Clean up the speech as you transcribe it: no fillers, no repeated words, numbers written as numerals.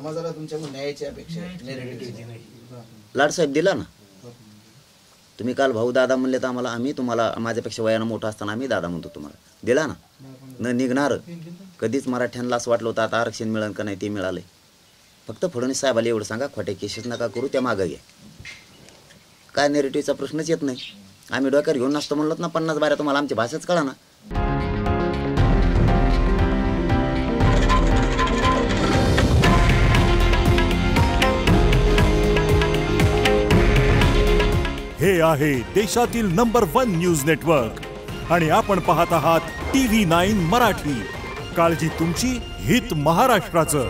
समाजाला तुमच्याकडून न्यायाची अपेक्षा आहे. लाडसाहेब दिला ना तुम्ही काल भाऊ दादा म्हणले तर आम्हाला आम्ही तुम्हाला माझ्यापेक्षा वयानं मोठा असताना आम्ही दादा म्हणतो तुम्हाला दिला ना न निघणार कधीच मराठ्यांना असं वाटलं होतं आता आरक्षण मिळेल का नाही ते मिळालंय फक्त फडणवीस साहेबाला एवढं सांगा खोटे केसेस नका करू त्या मागं घ्या काय नेरेटिव्हचा प्रश्नच येत नाही आम्ही डोक्यावर घेऊन नसतो म्हणलो ना 50-12 तुम्हाला आमची भाषाच कळा ना हे आहे देशातील नंबर 1 न्यूज नेटवर्क आणि आपण पाहत आहात TV9 मराठी. काळजी तुमची, हित महाराष्ट्राचं.